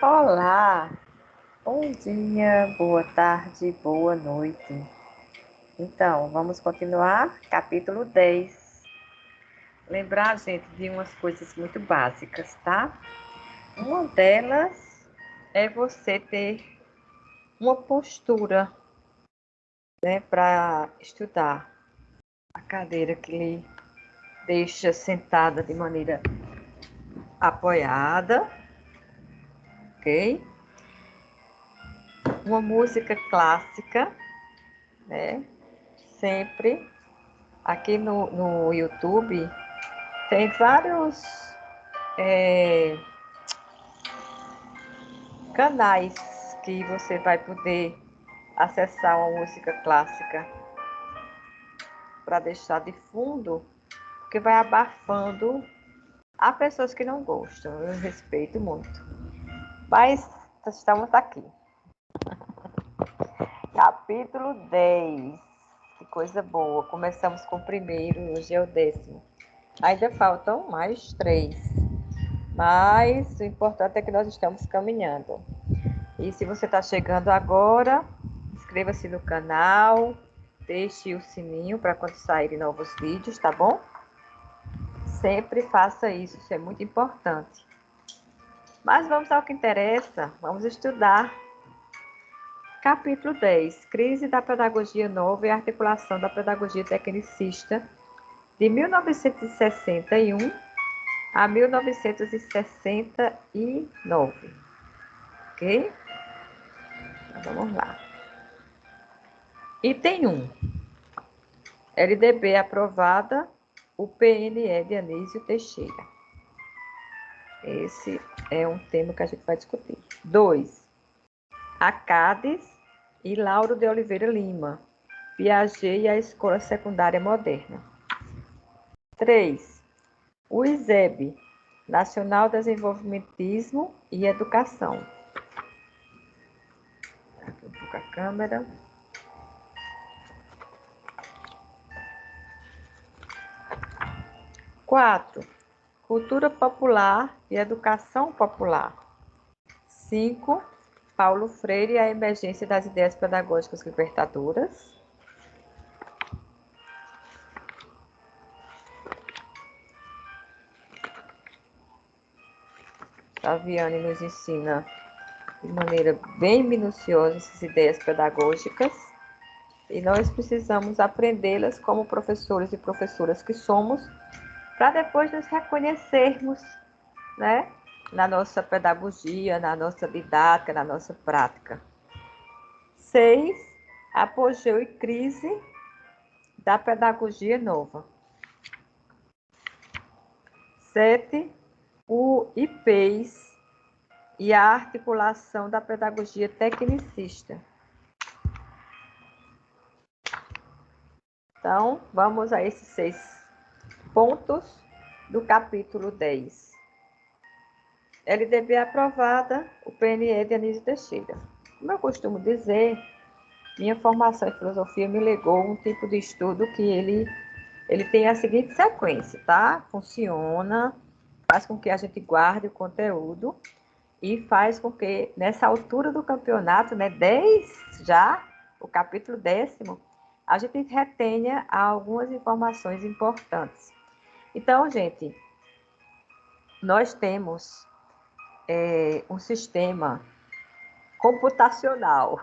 Olá, bom dia, boa tarde, boa noite. Então, vamos continuar, capítulo 10. Lembrar, gente, de umas coisas muito básicas, tá? Uma delas é você ter uma postura, né, para estudar. A cadeira que lhe deixa sentada de maneira apoiada, ok? Uma música clássica, né? Sempre. Aqui no YouTube tem vários canais que você vai poder acessar uma música clássica para deixar de fundo, porque vai abafando. Há pessoas que não gostam, eu respeito muito. Mas estamos aqui. Capítulo 10. Que coisa boa. Começamos com o primeiro, hoje é o 10º. Ainda faltam mais 3. Mas o importante é que nós estamos caminhando. E se você está chegando agora, inscreva-se no canal, deixe o sininho para quando saírem novos vídeos, tá bom? Sempre faça isso, isso é muito importante. Mas vamos ao que interessa, vamos estudar. Capítulo 10, Crise da Pedagogia Nova e Articulação da Pedagogia Tecnicista, de 1961 a 1969. Ok? Então, vamos lá. Item 1. LDB aprovada, o PNE de Anísio Teixeira. Esse é um tema que a gente vai discutir. 2. Acades e Lauro de Oliveira Lima, Piaget e a Escola Secundária Moderna. 3. O ISEB, Nacional Desenvolvimentismo e Educação. Aqui um pouco a câmera. 4. Cultura popular e educação popular. 5. Paulo Freire e a emergência das ideias pedagógicas libertadoras. Taviani nos ensina de maneira bem minuciosa essas ideias pedagógicas e nós precisamos aprendê-las como professores e professoras que somos, para depois nos reconhecermos, né, na nossa pedagogia, na nossa didática, na nossa prática. 6. Apogeu e crise da pedagogia nova. 7. O IPES e a articulação da pedagogia tecnicista. Então, vamos a esses 6 pontos do capítulo 10. LDB aprovada, o PNE de Anísio Teixeira. Como eu costumo dizer, minha formação em filosofia me legou um tipo de estudo que ele tem a seguinte sequência, tá? Funciona, faz com que a gente guarde o conteúdo e faz com que, nessa altura do campeonato, né, 10 já, o capítulo 10º, a gente retenha algumas informações importantes. Então, gente, nós temos um sistema computacional,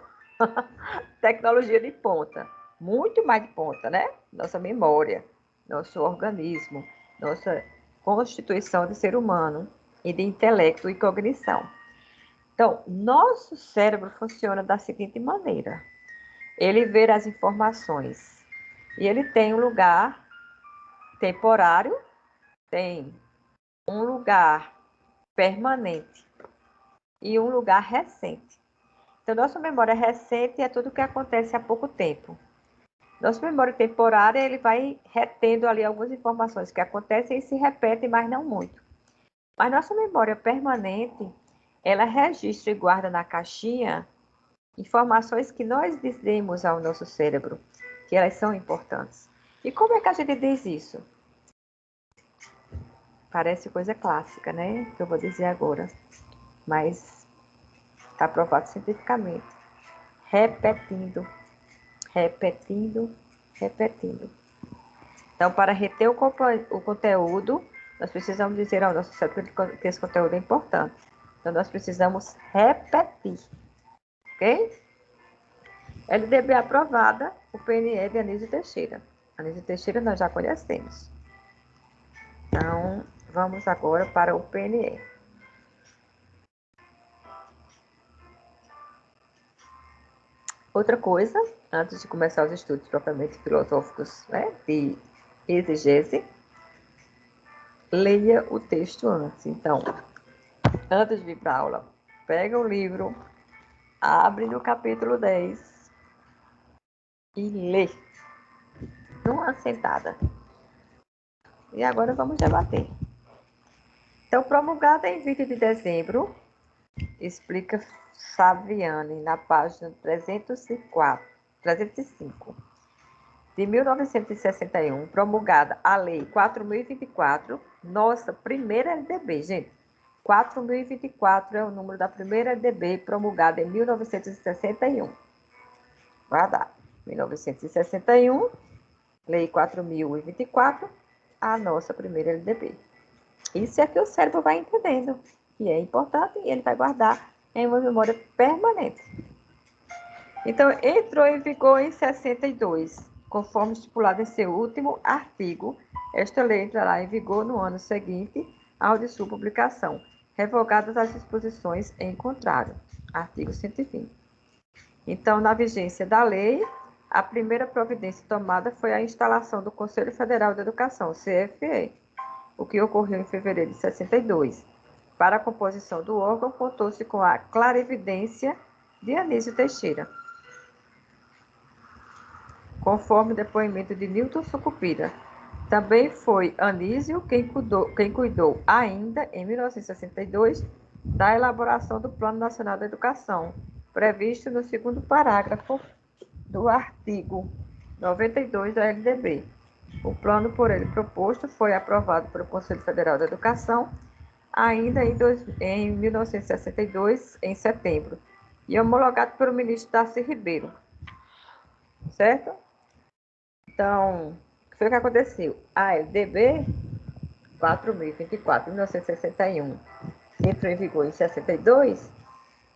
tecnologia de ponta, muito mais de ponta, né? Nossa memória, nosso organismo, nossa constituição de ser humano e de intelecto e cognição. Então, nosso cérebro funciona da seguinte maneira. Ele vê as informações e ele tem um lugar temporário, tem um lugar permanente e um lugar recente. Então, nossa memória recente é tudo o que acontece há pouco tempo. Nossa memória temporária, ele vai retendo ali algumas informações que acontecem e se repetem, mas não muito. Mas nossa memória permanente, ela registra e guarda na caixinha informações que nós dizemos ao nosso cérebro, que elas são importantes. E como é que a gente diz isso? Parece coisa clássica, né? Que eu vou dizer agora. Mas Está aprovado cientificamente. Repetindo, repetindo, repetindo. Então, para reter o conteúdo, nós precisamos dizer ao nosso cérebro que esse conteúdo é importante. Então, nós precisamos repetir. Ok? LDB aprovada, o PNE de Anísio Teixeira. Anísio Teixeira nós já conhecemos. Então, vamos agora para o PNE. Outra coisa, antes de começar os estudos propriamente filosóficos, né, de exegese, leia o texto antes. Então, antes de vir para a aula, pega o livro, abre no capítulo 10 e lê. Numa sentada. E agora vamos debater. Então, promulgada em 20 de dezembro, explica Saviani na página 305, de 1961, promulgada a Lei 4.024, nossa primeira LDB, gente. 4.024 é o número da primeira LDB promulgada em 1961. Guardar. 1961, Lei 4.024, a nossa primeira LDB. Isso é que o cérebro vai entendendo, que é importante, e ele vai guardar em uma memória permanente. Então, entrou em vigor em 62, conforme estipulado em seu último artigo. Esta lei entrará em vigor no ano seguinte ao de sua publicação, revogadas as disposições em contrário. Artigo 120. Então, na vigência da lei, a primeira providência tomada foi a instalação do Conselho Federal de Educação, CFE, o que ocorreu em fevereiro de 62. Para a composição do órgão, contou-se com a clarividência de Anísio Teixeira, conforme o depoimento de Newton Sucupira. Também foi Anísio quem cuidou ainda, em 1962, da elaboração do Plano Nacional da Educação, previsto no segundo parágrafo do artigo 92 da LDB. O plano por ele proposto foi aprovado pelo Conselho Federal da Educação ainda em 1962, em setembro, e homologado pelo ministro Darcy Ribeiro. Certo? Então, o que foi que aconteceu? A LDB 4.024, 1961, que entrou em vigor em 62,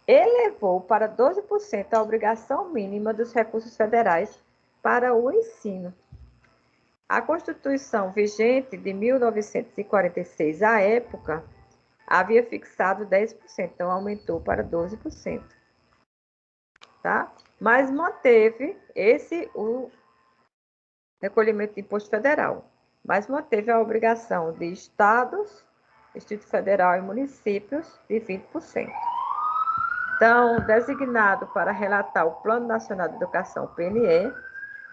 elevou para 12% a obrigação mínima dos recursos federais para o ensino. A Constituição vigente de 1946, à época, havia fixado 10%, então aumentou para 12%. Tá? Mas manteve o recolhimento de imposto federal, mas manteve a obrigação de estados, Distrito Federal e municípios de 20%. Então, designado para relatar o Plano Nacional de Educação, PNE,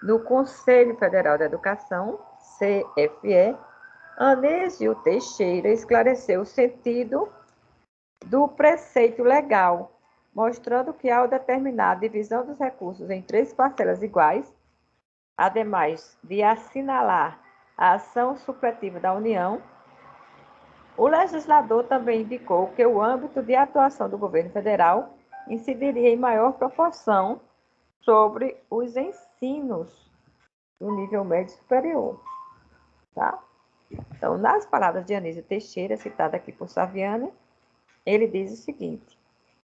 no Conselho Federal de Educação, CFE, Anísio Teixeira esclareceu o sentido do preceito legal, mostrando que, ao determinar a divisão dos recursos em 3 parcelas iguais, ademais de assinalar a ação supletiva da União, o legislador também indicou que o âmbito de atuação do governo federal incidiria em maior proporção sobre os ensinos do nível médio superior. Tá? Então, nas palavras de Anísio Teixeira, citada aqui por Saviani, ele diz o seguinte: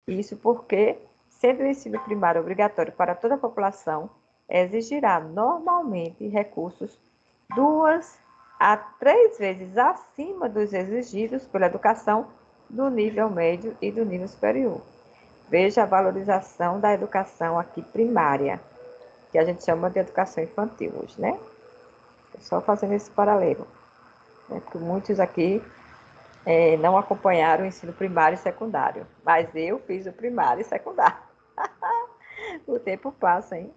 isso porque, sendo o ensino primário obrigatório para toda a população, exigirá normalmente recursos 2 a 3 vezes acima dos exigidos pela educação do nível médio e do nível superior. Veja a valorização da educação aqui primária, que a gente chama de educação infantil hoje, né? Só fazendo esse paralelo, né? Porque muitos aqui não acompanharam o ensino primário e secundário, mas eu fiz o primário e secundário. O tempo passa, hein?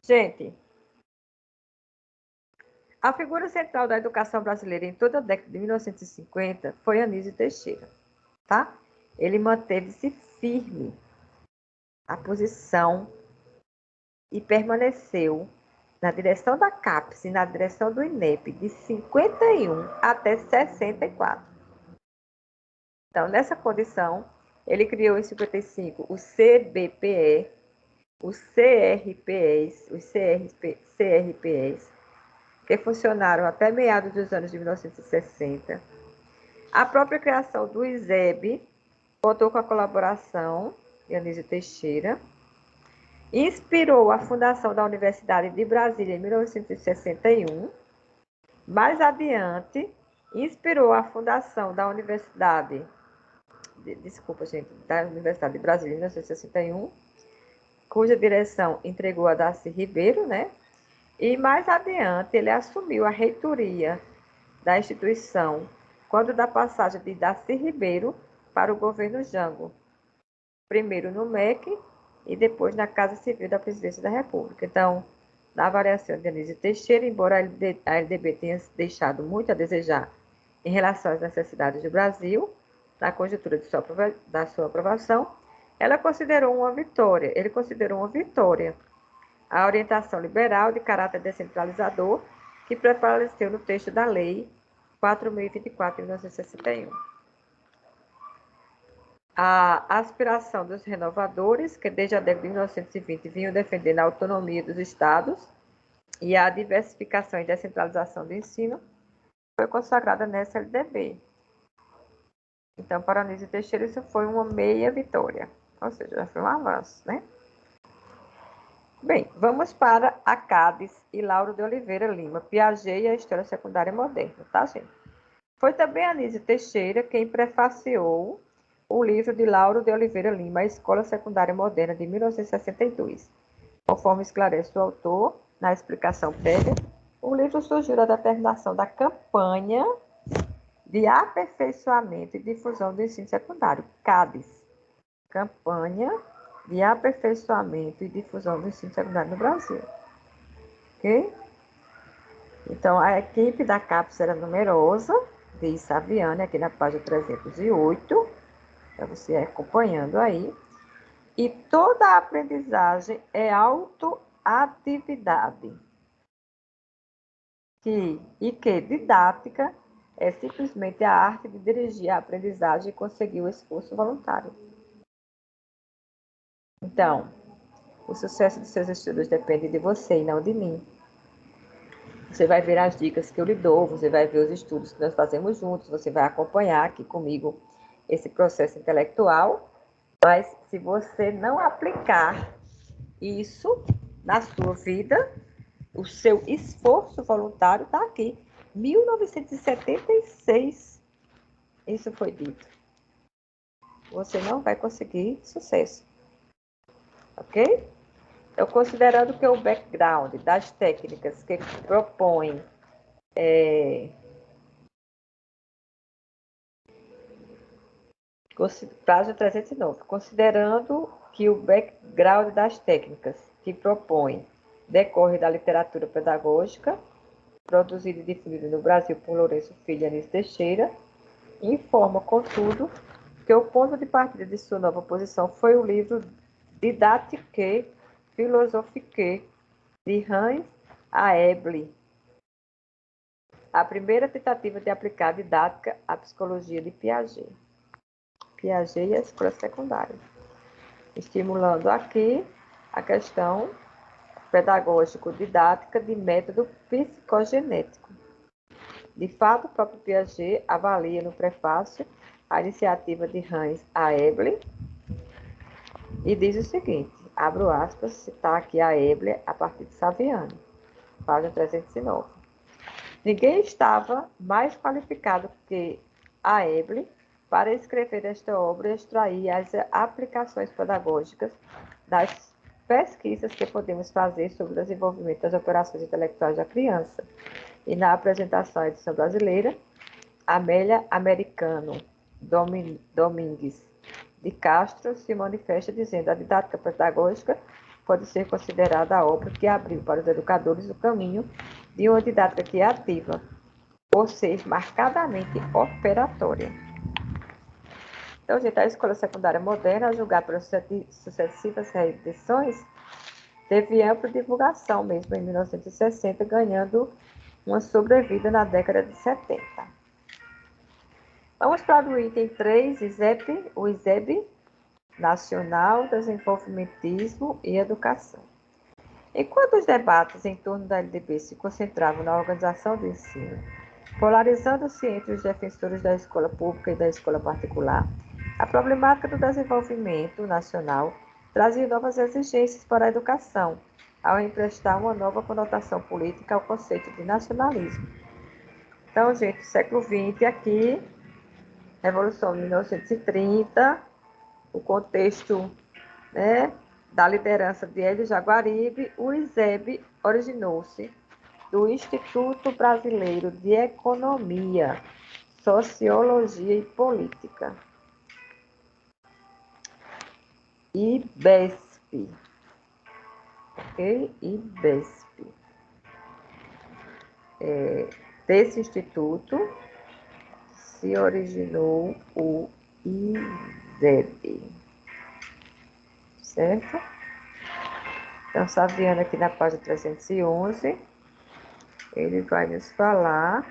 Gente, a figura central da educação brasileira em toda a década de 1950 foi Anísio Teixeira, tá? Ele manteve-se firme a posição e permaneceu na direção da CAPES e na direção do INEP de 51 até 64. Então, nessa condição, Ele criou em 55 o CBPE, os CRPEs, que funcionaram até meados dos anos de 1960. A própria criação do ISEB contou com a colaboração de Anísio Teixeira. Inspirou a fundação da Universidade de Brasília em 1961. Mais adiante, inspirou a fundação da Universidade de Brasília em 1961, cuja direção entregou a Darcy Ribeiro, né? E mais adiante ele assumiu a reitoria da instituição quando da passagem de Darcy Ribeiro para o governo Jango, primeiro no MEC e depois na Casa Civil da Presidência da República. Então, na avaliação de Anísio Teixeira, embora a LDB tenha deixado muito a desejar em relação às necessidades do Brasil, na conjuntura da sua aprovação, ele considerou uma vitória a orientação liberal de caráter descentralizador que prevaleceu no texto da Lei 4.024 de 1961. A aspiração dos renovadores, que desde a década de 1920 vinham defendendo a autonomia dos estados e a diversificação e descentralização do ensino, foi consagrada nessa LDB. Então, para Anísio Teixeira, isso foi uma meia vitória, ou seja, já foi um avanço, né? Bem, vamos para Acades e Lauro de Oliveira Lima, Piaget e a História Secundária Moderna, tá, gente? Foi também Anísio Teixeira quem prefaciou o livro de Lauro de Oliveira Lima, A Escola Secundária Moderna, de 1962. Conforme esclarece o autor, na explicação prévia, o livro surgiu da determinação da campanha de aperfeiçoamento e difusão do ensino secundário, CADES. Campanha de aperfeiçoamento e difusão do ensino secundário no Brasil. Ok? Então, a equipe da CAPES era numerosa, diz Saviani, aqui na página 308, para você ir acompanhando aí. E toda a aprendizagem é autoatividade. E que didática é simplesmente a arte de dirigir a aprendizagem e conseguir o esforço voluntário. Então, o sucesso dos seus estudos depende de você e não de mim. Você vai ver as dicas que eu lhe dou, você vai ver os estudos que nós fazemos juntos, você vai acompanhar aqui comigo esse processo intelectual, mas se você não aplicar isso na sua vida, o seu esforço voluntário está aqui. 1976, isso foi dito. Você não vai conseguir sucesso. Ok? Então, considerando que o background das técnicas que propõem página 309, considerando que o background das técnicas que propõem decorre da literatura pedagógica, produzida e difundida no Brasil por Lourenço Filho e Anísio Teixeira, informa, contudo, que o ponto de partida de sua nova posição foi o livro Didactique philosophique, de Hans Aeble, a primeira tentativa de aplicar a didática à psicologia de Piaget. Piaget e a escola secundária, estimulando aqui a questão pedagógico-didática de método psicogenético. De fato, o próprio Piaget avalia no prefácio a iniciativa de Hans Aeble e diz o seguinte, abro aspas, citar aqui a Aeble a partir de Saviani, página 309. Ninguém estava mais qualificado que Aeble para escrever esta obra e extrair as aplicações pedagógicas das pesquisas que podemos fazer sobre o desenvolvimento das operações intelectuais da criança. E na apresentação à edição brasileira, Amélia Americano Domingues de Castro se manifesta dizendo: a didática pedagógica pode ser considerada a obra que abriu para os educadores o caminho de uma didática que é ativa, por ser marcadamente operatória. Então, gente, a escola secundária moderna, a julgar pelas sucessivas reedições, teve ampla divulgação mesmo em 1960, ganhando uma sobrevida na década de 70. Vamos para o item 3, o ISEB, nacional, desenvolvimentismo e educação. Enquanto os debates em torno da LDB se concentravam na organização do ensino, polarizando-se entre os defensores da escola pública e da escola particular, a problemática do desenvolvimento nacional trazia novas exigências para a educação, ao emprestar uma nova conotação política ao conceito de nacionalismo. Então, gente, século XX aqui, Revolução de 1930, o contexto, né, da liderança de Hélio Jaguaribe, o ISEB originou-se do Instituto Brasileiro de Economia, Sociologia e Política, IBESP, ok? IBESP. Desse instituto se originou o ISEB, certo? Então, Saviano aqui na página 311, ele vai nos falar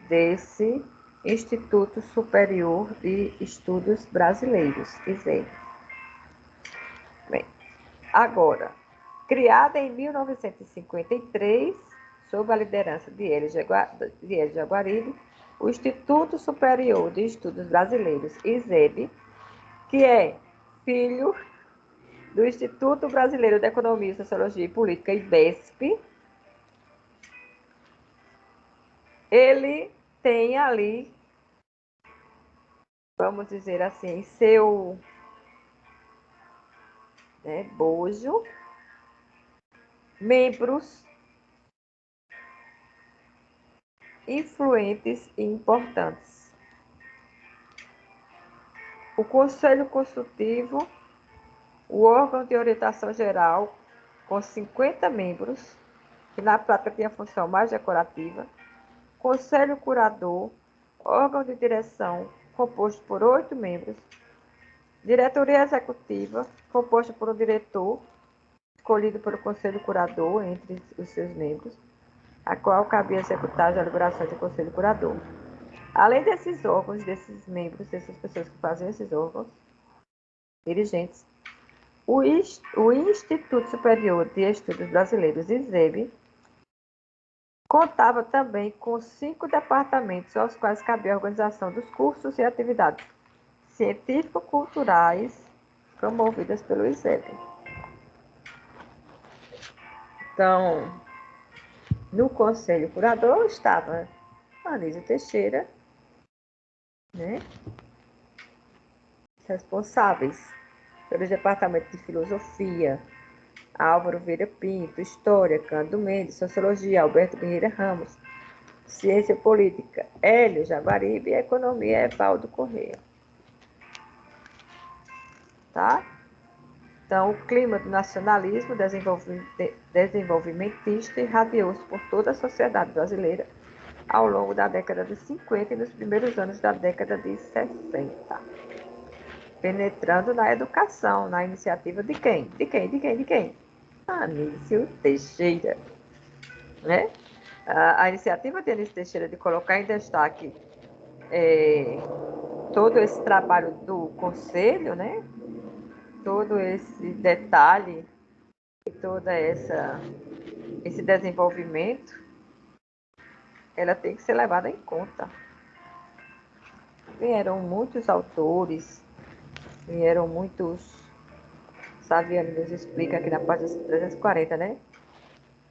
desse Instituto Superior de Estudos Brasileiros, ISEB. Bem, agora, criada em 1953, sob a liderança de Hélio Jaguaribe, o Instituto Superior de Estudos Brasileiros, ISEB, que é filho do Instituto Brasileiro de Economia, Sociologia e Política, IBESP, ele tem ali, vamos dizer assim, seu, né, bojo, membros influentes e importantes. O Conselho Consultivo, o órgão de orientação geral, com 50 membros, que na prática tinha função mais decorativa, Conselho Curador, órgão de direção, composto por 8 membros, diretoria executiva, composta por um diretor, escolhido pelo Conselho Curador entre os seus membros, a qual cabia executar as deliberações do Conselho Curador. Além desses órgãos, desses membros, dessas pessoas que fazem esses órgãos, dirigentes, o Instituto Superior de Estudos Brasileiros, ISEB, contava também com 5 departamentos aos quais cabia a organização dos cursos e atividades científico-culturais promovidas pelo ISEB. Então, no Conselho Curador estava Anísio Teixeira, né, responsáveis pelos departamentos de Filosofia, Álvaro Vieira Pinto, História, Cândido Mendes, Sociologia, Alberto Guerreira Ramos, Ciência Política, Hélio Jaguaribe e Economia, Evaldo Corrêa. Tá? Então, o clima do nacionalismo desenvolvimentista irradiou-se por toda a sociedade brasileira ao longo da década de 50 e nos primeiros anos da década de 60, penetrando na educação, na iniciativa de quem? De quem? Anísio Teixeira, né? A iniciativa de Anísio Teixeira de colocar em destaque todo esse trabalho do Conselho, né? Todo esse detalhe e todo esse desenvolvimento, ela tem que ser levada em conta. Vieram muitos autores, vieram muitos, Saviano nos explica aqui na página 340, né?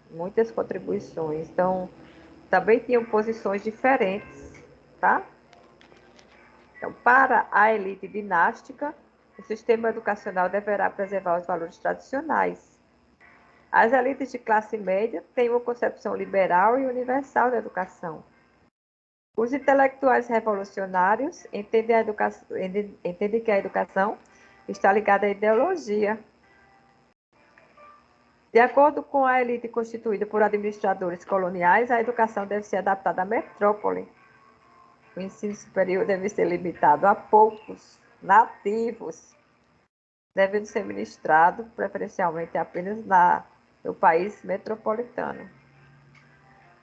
Muitas contribuições. Então, também tinham posições diferentes, tá? Então, para a elite dinástica, o sistema educacional deverá preservar os valores tradicionais. As elites de classe média têm uma concepção liberal e universal da educação. Os intelectuais revolucionários entendem que a educação está ligada à ideologia. De acordo com a elite constituída por administradores coloniais, a educação deve ser adaptada à metrópole. O ensino superior deve ser limitado a poucos nativos, devendo ser ministrado preferencialmente apenas no país metropolitano.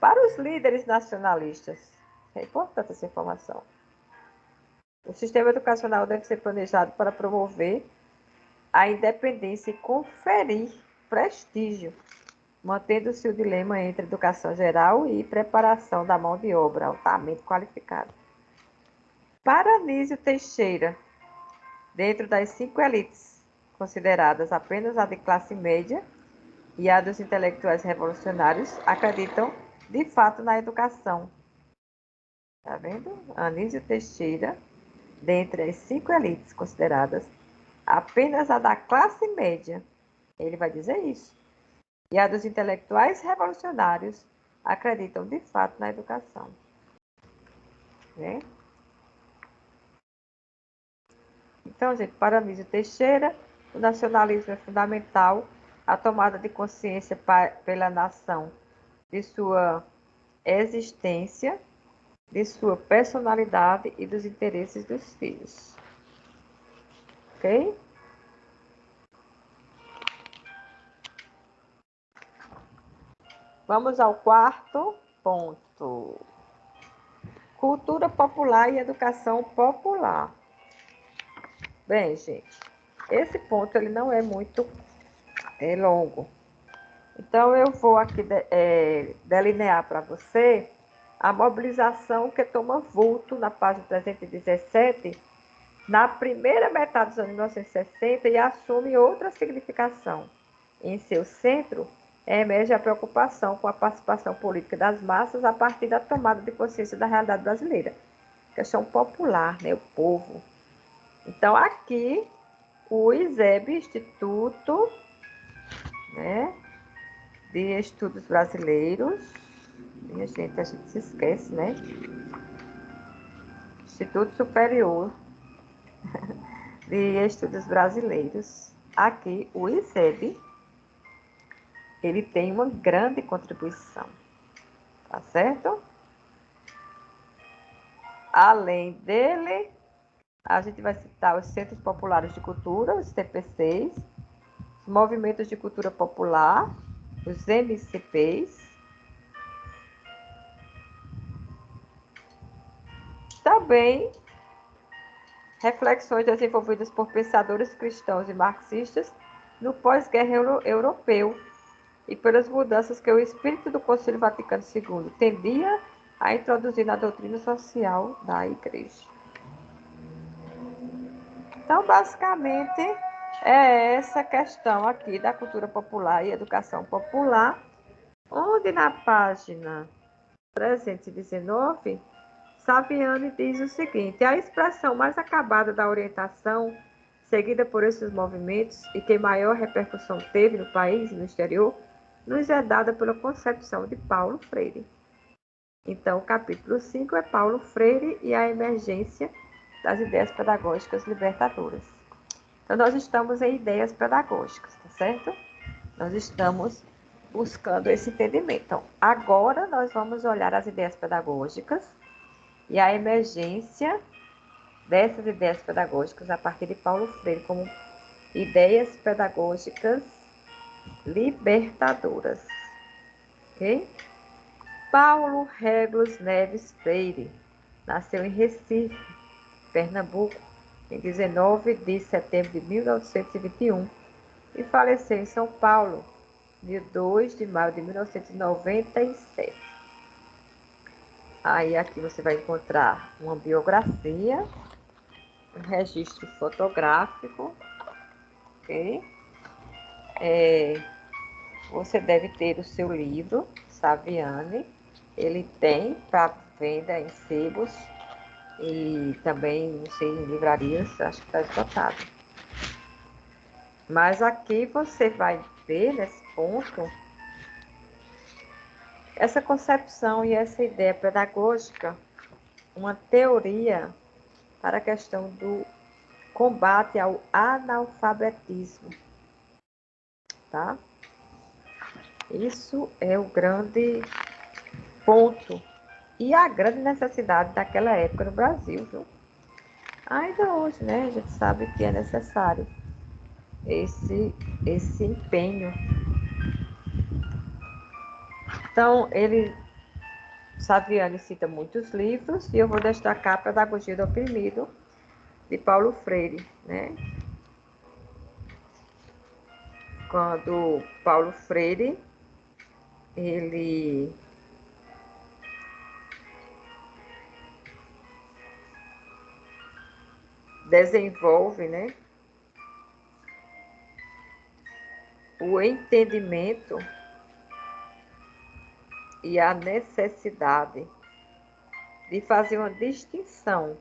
Para os líderes nacionalistas, é importante essa informação, O sistema educacional deve ser planejado para promover a independência e conferir prestígio, mantendo-se o dilema entre educação geral e preparação da mão de obra altamente qualificada. Para Anísio Teixeira, dentro das 5 elites, consideradas apenas a de classe média e a dos intelectuais revolucionários, acreditam de fato na educação. Tá vendo? Anísio Teixeira, dentre as 5 elites consideradas apenas a da classe média, ele vai dizer isso, e a dos intelectuais revolucionários acreditam de fato na educação. Né? Então, gente, para Anísio Teixeira, o nacionalismo é fundamental, a tomada de consciência pela nação de sua existência, de sua personalidade e dos interesses dos filhos. Ok? Vamos ao quarto ponto. Cultura popular e educação popular. Bem, gente, esse ponto ele não é muito longo. Então, eu vou aqui delinear para você a mobilização que toma vulto na página 317, na primeira metade dos anos 1960 e assume outra significação. Em seu centro, emerge a preocupação com a participação política das massas a partir da tomada de consciência da realidade brasileira. Questão popular, né? O povo. Então, aqui, o ISEB, Instituto, né, de Estudos Brasileiros, minha gente, a gente se esquece, né? Instituto Superior de Estudos Brasileiros. Aqui, o ISEB, ele tem uma grande contribuição, tá certo? Além dele, a gente vai citar os Centros Populares de Cultura, os CPCs, os Movimentos de Cultura Popular, os MCPs. Também reflexões desenvolvidas por pensadores cristãos e marxistas no pós-guerra europeu e pelas mudanças que o espírito do Concílio Vaticano II tendia a introduzir na doutrina social da Igreja. Então, basicamente, é essa questão aqui da cultura popular e educação popular, onde na página 319, Saviani diz o seguinte: a expressão mais acabada da orientação seguida por esses movimentos e que maior repercussão teve no país e no exterior, nos é dada pela concepção de Paulo Freire. Então, o capítulo 5 é Paulo Freire e a emergência das ideias pedagógicas libertadoras. Então, nós estamos em ideias pedagógicas, tá certo? Nós estamos buscando esse entendimento. Então, agora nós vamos olhar as ideias pedagógicas e a emergência dessas ideias pedagógicas a partir de Paulo Freire como ideias pedagógicas libertadoras. Ok? Paulo Régulos Neves Freire nasceu em Recife, Pernambuco, em 19 de setembro de 1921 e faleceu em São Paulo, dia 2 de maio de 1997. Aí aqui você vai encontrar uma biografia, um registro fotográfico, ok? Você deve ter o seu livro, Saviani, ele tem para venda em sebos e também, não sei, em livrarias, acho que está esgotado. Mas aqui você vai ver, nesse ponto, essa concepção e essa ideia pedagógica, uma teoria para a questão do combate ao analfabetismo, tá? Isso é o grande ponto e a grande necessidade daquela época no Brasil, viu? Ainda hoje, né, a gente sabe que é necessário esse empenho. Então, Saviani cita muitos livros e eu vou destacar a Pedagogia do Oprimido, de Paulo Freire, né? Quando Paulo Freire, ele desenvolve, né, o entendimento e a necessidade de fazer uma distinção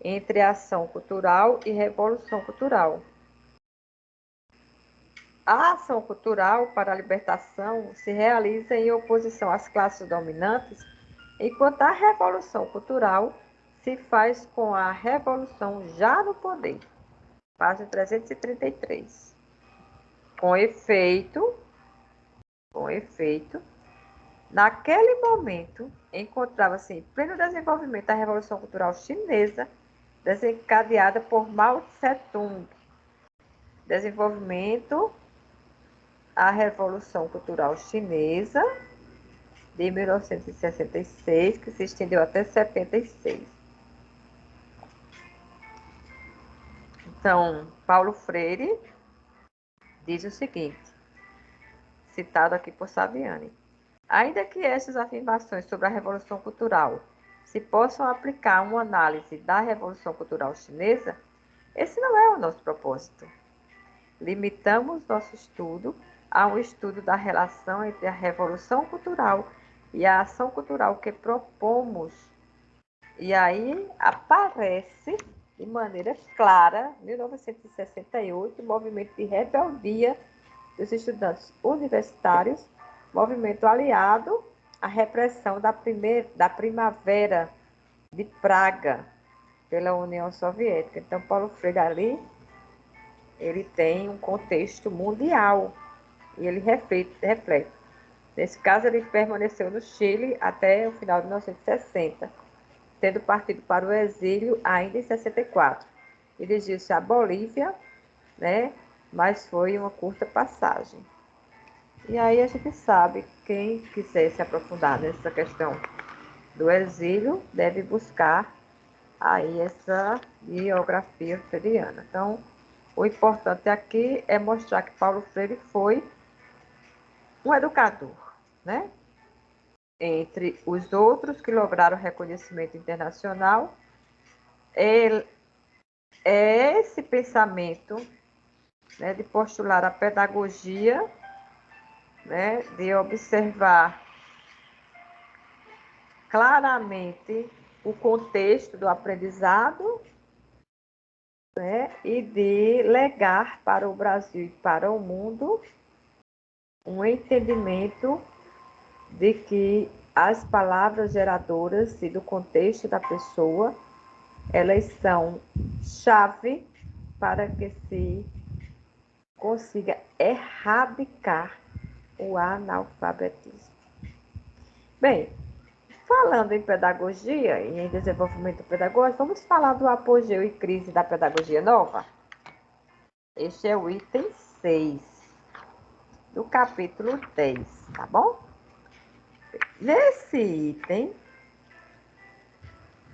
entre ação cultural e revolução cultural. A ação cultural para a libertação se realiza em oposição às classes dominantes, enquanto a revolução cultural se faz com a revolução já no poder. Página 333. Com efeito, naquele momento, encontrava-se em pleno desenvolvimento a Revolução Cultural Chinesa, desencadeada por Mao Tse-tung. Desenvolvimento a Revolução Cultural Chinesa de 1966, que se estendeu até 76. Então, Paulo Freire diz o seguinte, citado aqui por Saviani: ainda que estas afirmações sobre a Revolução Cultural se possam aplicar a uma análise da Revolução Cultural Chinesa, esse não é o nosso propósito. Limitamos nosso estudo a um estudo da relação entre a Revolução Cultural e a ação cultural que propomos. E aí aparece de maneira clara, 1968, o movimento de rebeldia dos estudantes universitários, movimento aliado à repressão da primavera de Praga pela União Soviética. Então, Paulo Freire ali, ele tem um contexto mundial e ele reflete. Nesse caso, ele permaneceu no Chile até o final de 1960, tendo partido para o exílio ainda em 64. Dirigiu-se à Bolívia, né? Mas foi uma curta passagem. E aí a gente sabe, quem quiser se aprofundar nessa questão do exílio, deve buscar aí essa biografia freiriana. Então, o importante aqui é mostrar que Paulo Freire foi um educador, né? Entre os outros que lograram reconhecimento internacional, é esse pensamento, né, de postular a pedagogia, né, de observar claramente o contexto do aprendizado, né, e de legar para o Brasil e para o mundo um entendimento de que as palavras geradoras e do contexto da pessoa, elas são chave para que se consiga erradicar o analfabetismo. Bem, falando em pedagogia e em desenvolvimento pedagógico, vamos falar do apogeu e crise da pedagogia nova? Este é o item 6 do capítulo 10, tá bom? Nesse item,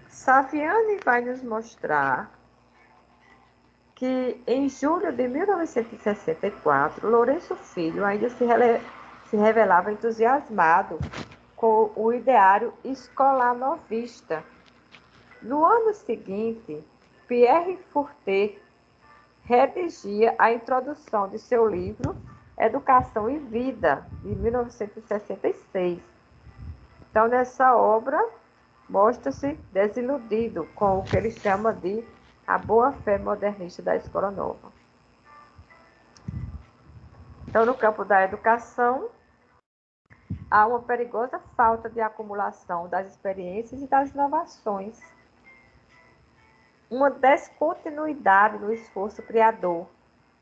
Saviani vai nos mostrar que em julho de 1964, Lourenço Filho ainda se revelava entusiasmado com o ideário escolar novista. No ano seguinte, Pierre Furtet redigia a introdução de seu livro Educação e Vida, de 1966. Então, nessa obra, mostra-se desiludido com o que ele chama de a boa-fé modernista da Escola Nova. Então, no campo da educação, há uma perigosa falta de acumulação das experiências e das inovações, uma descontinuidade no esforço criador,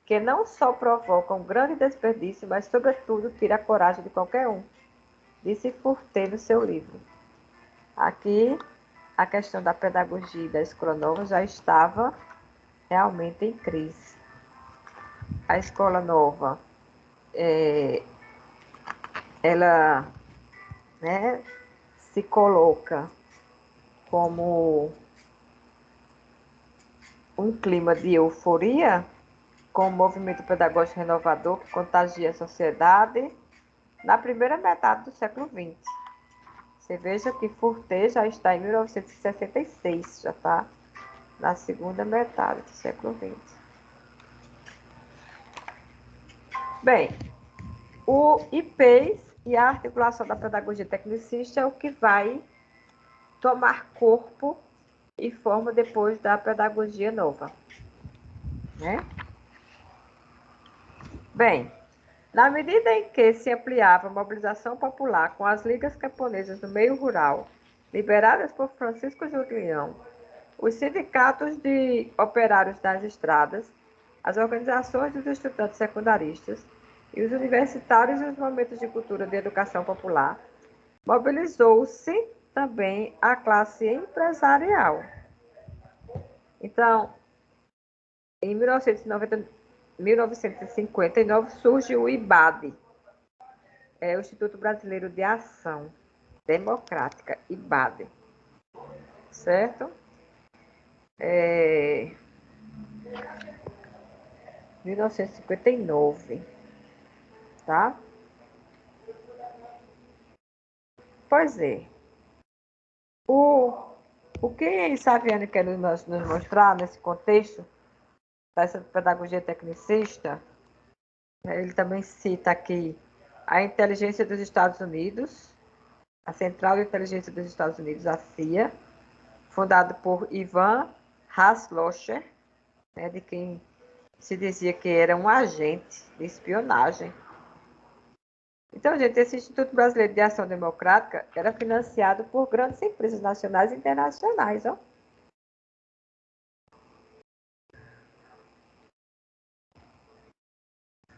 que não só provoca um grande desperdício, mas, sobretudo, tira a coragem de qualquer um, disse Furtet no seu livro. Aqui, a questão da pedagogia e da escola nova já estava realmente em crise. A escola nova, ela, né, se coloca como um clima de euforia com o movimento pedagógico renovador que contagia a sociedade na primeira metade do século XX. Você veja que Furter já está em 1966, já está na segunda metade do século XX. Bem, o IPES e a articulação da pedagogia tecnicista é o que vai tomar corpo e forma depois da pedagogia nova, né? Bem, na medida em que se ampliava a mobilização popular com as ligas camponesas no meio rural, lideradas por Francisco Julião, os sindicatos de operários das estradas, as organizações dos estudantes secundaristas e os universitários nos momentos de cultura de educação popular, mobilizou-se também a classe empresarial. Então, em 1959 surge o IBAD, o Instituto Brasileiro de Ação Democrática, IBAD, certo? 1959, tá? Pois é. O que Saviani quer nos mostrar nesse contexto dessa pedagogia tecnicista, ele também cita aqui a inteligência dos Estados Unidos, a Central de Inteligência dos Estados Unidos, a CIA, fundado por Ivan Hasslocher, né, de quem se dizia que era um agente de espionagem. Então, gente, esse Instituto Brasileiro de Ação Democrática era financiado por grandes empresas nacionais e internacionais, ó.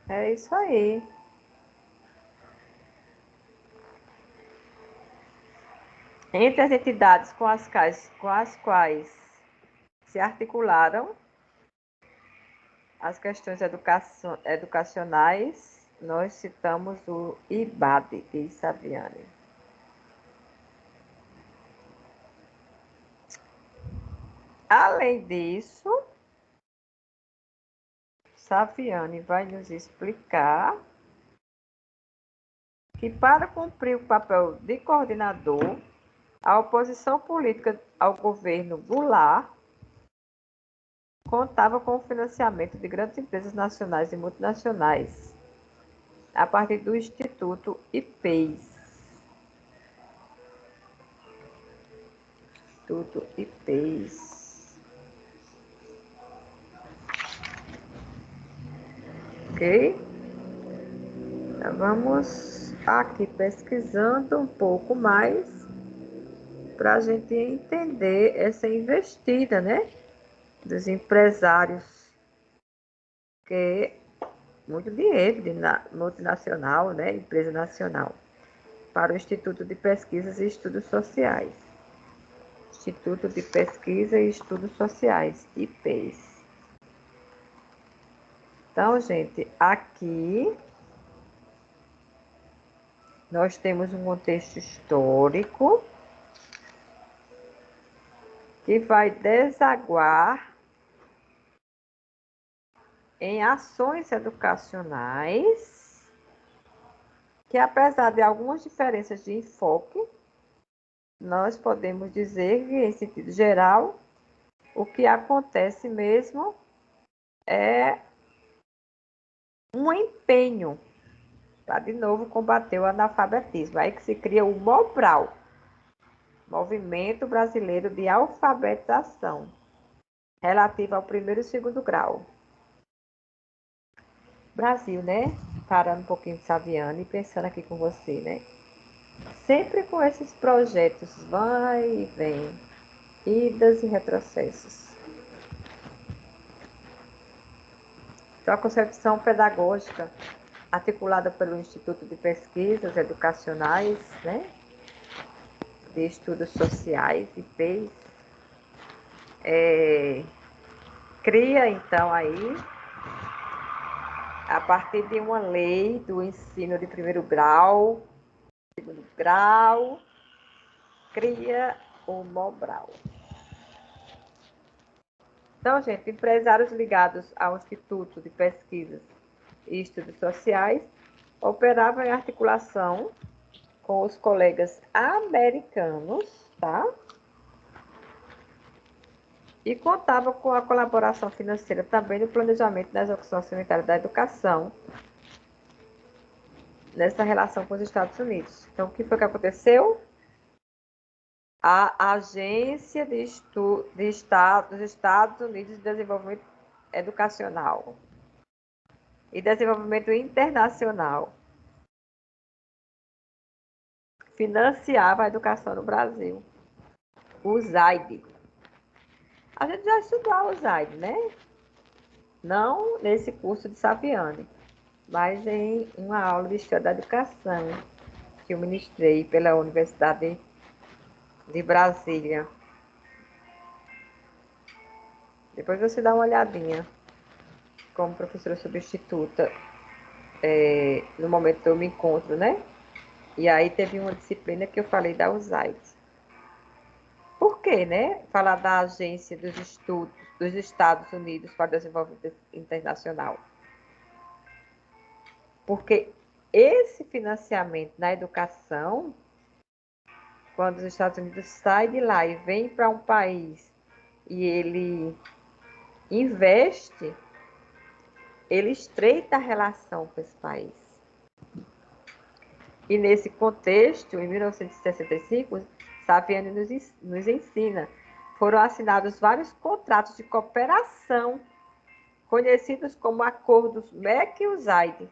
É isso aí. Entre as entidades com as quais se articularam as questões educacionais, nós citamos o IBAD, de Saviani. Além disso, Saviani vai nos explicar que, para cumprir o papel de coordenador, a oposição política ao governo Goulart contava com o financiamento de grandes empresas nacionais e multinacionais, a partir do Instituto IPES. Instituto IPES. Ok? Então, vamos aqui pesquisando um pouco mais para a gente entender essa investida, né, dos empresários, que é muito dinheiro de multinacional, né, empresa nacional, para o Instituto de Pesquisas e Estudos Sociais. Instituto de Pesquisa e Estudos Sociais, IPES. Então, gente, aqui nós temos um contexto histórico que vai desaguar em ações educacionais que, apesar de algumas diferenças de enfoque, nós podemos dizer que, em sentido geral, o que acontece mesmo é um empenho para, de novo, combater o analfabetismo. Aí que se cria o MOBRAL, Movimento Brasileiro de Alfabetização, relativo ao primeiro e segundo grau. Brasil, né? Parando um pouquinho de Saviani e pensando aqui com você, né? Sempre com esses projetos, vai e vem, idas e retrocessos. Então, a concepção pedagógica articulada pelo Instituto de Pesquisas Educacionais, né, de Estudos Sociais, IPES, cria, então, aí, a partir de uma lei do ensino de primeiro grau, segundo grau, cria o MOBRAL. Então, gente, empresários ligados ao Instituto de Pesquisas e Estudos Sociais operavam em articulação com os colegas americanos, tá? E contava com a colaboração financeira também no planejamento da execução sanitária da educação nessa relação com os Estados Unidos. Então, o que foi que aconteceu? A Agência dos Estados Unidos de Desenvolvimento Educacional e Desenvolvimento Internacional financiava a educação no Brasil. O ZAID. A gente já estudou o ZAID, né? Não nesse curso de Saviani, mas em uma aula de História da Educação que eu ministrei pela Universidade de Brasília. Depois você dá uma olhadinha como professora substituta no momento que eu me encontro, né? E aí teve uma disciplina que eu falei da USAID. Por quê, né? Falar da Agência dos Estudos dos Estados Unidos para o Desenvolvimento Internacional. Porque esse financiamento na educação, quando os Estados Unidos saem de lá e vem para um país e ele investe, ele estreita a relação com esse país. E nesse contexto, em 1965, Saviani nos ensina, foram assinados vários contratos de cooperação, conhecidos como Acordos MEC-USAID,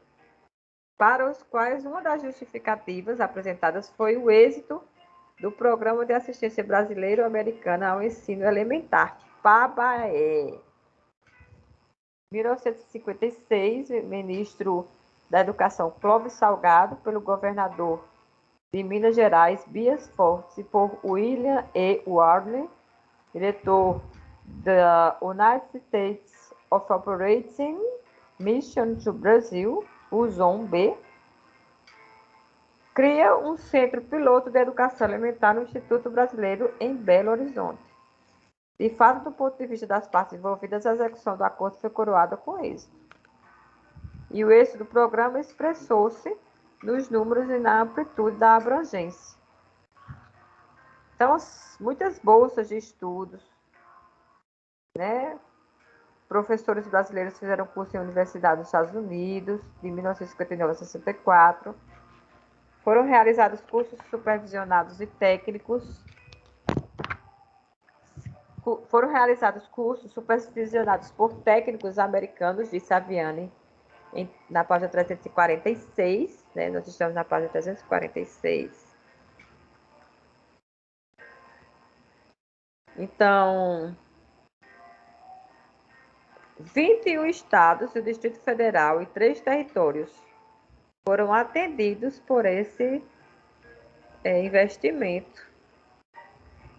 para os quais uma das justificativas apresentadas foi o êxito do Programa de Assistência Brasileiro-Americana ao Ensino Elementar, PABAE. 1956, ministro da Educação Clóvis Salgado, pelo governador de Minas Gerais, Bias Fortes, e por William E. Warner, diretor da United States of Operating Mission to Brazil, USOM-B, cria um centro piloto de educação elementar no Instituto Brasileiro em Belo Horizonte. De fato, do ponto de vista das partes envolvidas, a execução do acordo foi coroada com êxito. E o êxito do programa expressou-se nos números e na amplitude da abrangência. Então, muitas bolsas de estudos, né? Professores brasileiros fizeram curso em universidades dos Estados Unidos, de 1959 a 64. Foram realizados cursos supervisionados e técnicos. Foram realizados cursos supervisionados por técnicos americanos, disse Saviani, na página 346, né? Nós estamos na página 346. Então, 21 estados e o Distrito Federal e 3 territórios foram atendidos por esse investimento.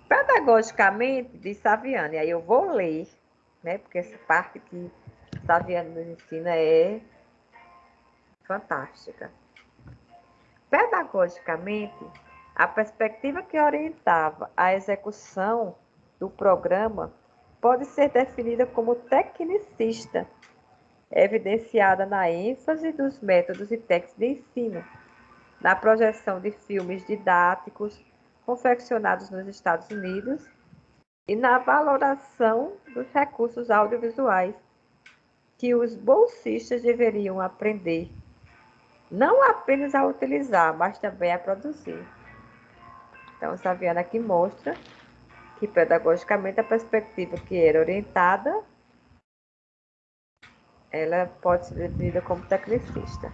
Pedagogicamente, diz Saviani, aí eu vou ler, né? Porque essa parte que Saviani nos ensina é fantástica. Pedagogicamente, a perspectiva que orientava a execução do programa pode ser definida como tecnicista, evidenciada na ênfase dos métodos e técnicas de ensino, na projeção de filmes didáticos confeccionados nos Estados Unidos e na valoração dos recursos audiovisuais que os bolsistas deveriam aprender não apenas a utilizar, mas também a produzir. Então, Saviani aqui mostra que, pedagogicamente, a perspectiva que era orientada, ela pode ser definida como tecnicista.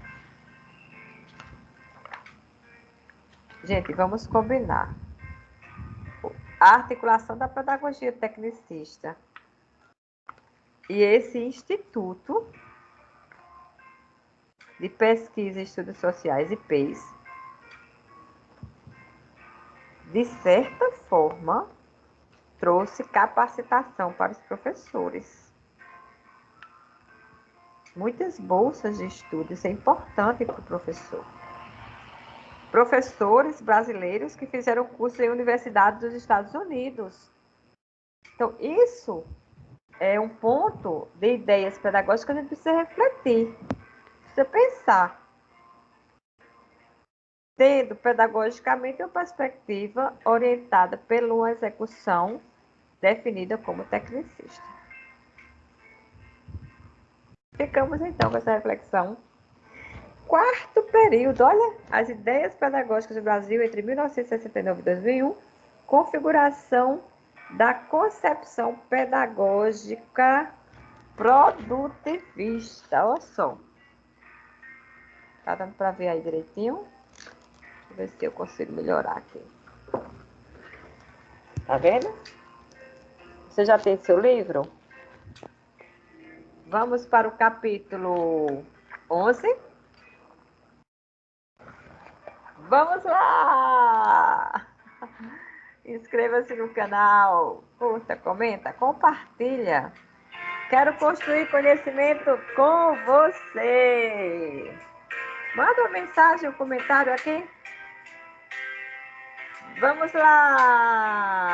Gente, vamos combinar. A articulação da pedagogia tecnicista e esse Instituto de Pesquisa e Estudos Sociais, IPES, de certa forma, trouxe capacitação para os professores. Muitas bolsas de estudo, isso é importante para o professor. Professores brasileiros que fizeram curso em universidades dos Estados Unidos. Então, isso é um ponto de ideias pedagógicas que a gente precisa refletir, precisa pensar, tendo pedagogicamente uma perspectiva orientada pela uma execução definida como tecnicista. Ficamos então com essa reflexão. Quarto período, olha, as ideias pedagógicas do Brasil entre 1969 e 2001, configuração da concepção pedagógica produtivista. Olha só. Tá dando para ver aí direitinho? Deixa eu ver se eu consigo melhorar aqui. Tá vendo? Você já tem seu livro? Vamos para o capítulo 11. Vamos lá! Inscreva-se no canal, curta, comenta, compartilha. Quero construir conhecimento com você. Manda uma mensagem, um comentário aqui. Vamos lá!